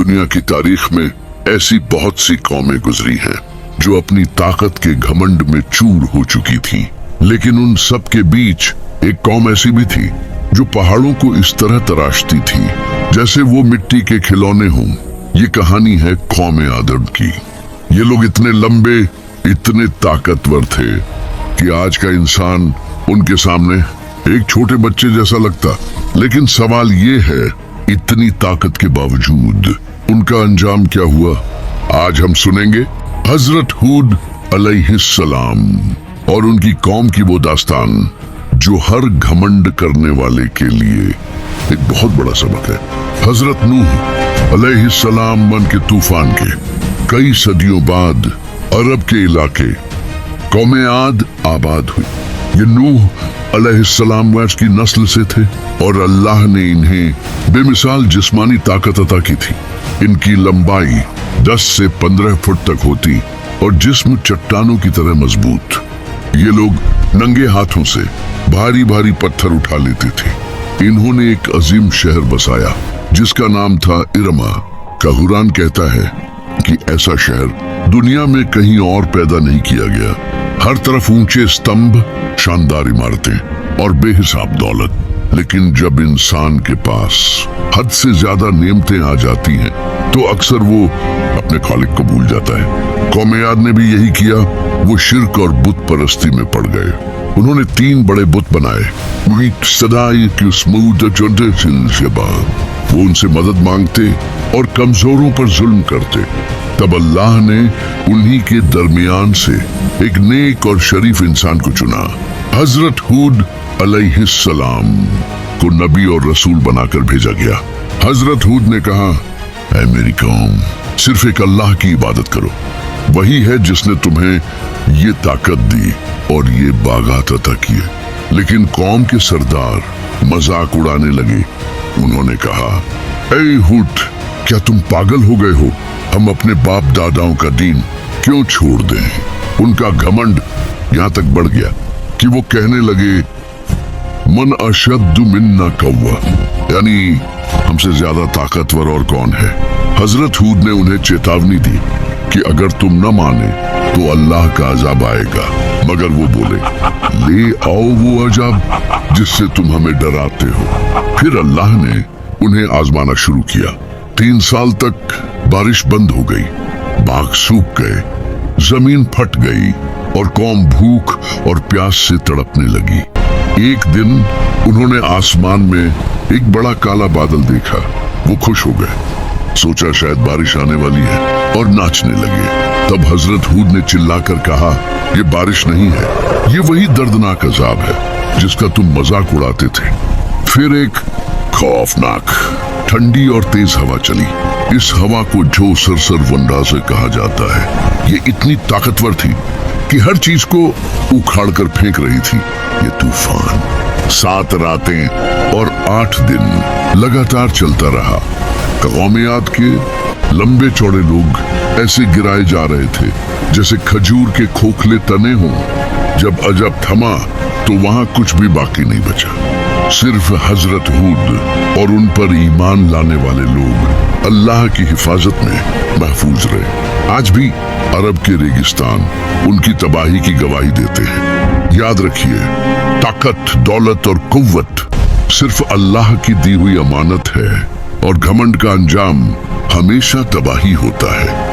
दुनिया की तारीख में ऐसी बहुत सी कौमें गुजरी हैं जो अपनी ताकत के घमंड में चूर हो चुकी थीं, लेकिन उन सब के बीच एक कौम ऐसी भी थी जो पहाड़ों को इस तरह तराशती थी जैसे वो मिट्टी के खिलौने हों। ये कहानी है कौम आदम की। ये लोग इतने लंबे, इतने ताकतवर थे कि आज का इंसान उनके सामने एक छोटे बच्चे जैसा लगता। लेकिन सवाल ये है, इतनी ताकत के बावजूद उनका अंजाम क्या हुआ? आज हम सुनेंगे हजरत हूद अलैहिस्सलाम और उनकी कौम की वो दास्तान जो हर घमंड करने वाले के लिए एक बहुत बड़ा सबक है। हजरत नूह अलैहिस्सलाम मन के तूफान के कई सदियों बाद अरब के इलाके कौम आद आबाद हुई। ये नूह अलैहिस्सलाम वंश की नस्ल से थे और अल्लाह ने इन्हें बेमिसाल जिस्मानी ताकत अता की थी। इनकी लंबाई 10 से 15 फुट तक होती और जिस्म चट्टानों की तरह मजबूत। ये लोग नंगे हाथों से भारी भारी पत्थर उठा लेते थे। इन्होंने एक अजीम शहर बसाया जिसका नाम था इरमा। कहूरान कहता है कि ऐसा शहर दुनिया में कहीं और पैदा नहीं किया गया। हर तरफ ऊंचे स्तंभ, शानदार इमारतें और बेहिसाब दौलत। लेकिन जब इंसान के पास हद से ज्यादा नेमतें आ जाती हैं तो अक्सर वो अपने खालिक को भूल जाता है। कौम आद ने भी यही किया। वो शिर्क और बुत परस्ती में पड़ गए। उन्होंने 3 बड़े बुत बनाए। वो उनसे मदद मांगते और कमजोरों पर जुल्म करते। तब अल्लाह ने उन्हीं के दरमियान से एक नेक और शरीफ इंसान को चुना। हजरत हूद अलैहिस्सलाम को नबी और रसूल बनाकर भेजा गया। हजरत हूद ने कहा, ऐ मेरी कौम, सिर्फ एक अल्लाह की इबादत करो। वही है जिसने तुम्हें ये ताकत दी और ये बागात अता किए। लेकिन कौम के सरदार मजाक उड़ाने लगे। उन्होंने कहा, ऐ हूद, क्या तुम पागल हो गए हो? हम अपने बाप दादाओं का दीन क्यों छोड़ दें? उनका घमंड यहाँ तक बढ़ गया कि वो कहने लगे, मन अशद्दु मिन्ना कव्वा, यानी हमसे ज्यादा ताकतवर और कौन है? हजरत हूद ने उन्हें चेतावनी दी कि अगर तुम न माने तो अल्लाह का अजाब आएगा। मगर वो बोले, ले आओ वो अजाब जिससे तुम हमें डराते हो। फिर अल्लाह ने उन्हें आजमाना शुरू किया। 3 साल तक बारिश बंद हो गई, बाग सूख गए, जमीन फट गई और कौम भूख और प्यास से तड़पने लगी। एक दिन उन्होंने आसमान में एक बड़ा काला बादल देखा। वो खुश हो गए, सोचा शायद बारिश आने वाली है और नाचने लगे। तब हजरत हूद ने चिल्लाकर कहा, ये बारिश नहीं है, ये वही दर्दनाक अजाब है जिसका तुम मजाक उड़ाते थे। फिर एक खौफनाक ठंडी और तेज हवा चली। इस हवा को जो सरसर वंडासे कहा जाता है। ये इतनी ताकतवर थी कि हर चीज को उखाड़ कर फेंक रही थी। ये तूफान 7 रातें और 8 दिन लगातार चलता रहा। कौम आद के लंबे चौड़े लोग ऐसे गिराए जा रहे थे जैसे खजूर के खोखले तने हों। जब अजब थमा तो वहां कुछ भी बाकी नहीं बचा। सिर्फ हजरत हूद और उन पर ईमान लाने वाले लोग अल्लाह की हिफाजत में महफूज रहे। आज भी अरब के रेगिस्तान उनकी तबाही की गवाही देते हैं। याद रखिए, ताकत, दौलत और कुव्वत सिर्फ अल्लाह की दी हुई अमानत है और घमंड का अंजाम हमेशा तबाही होता है।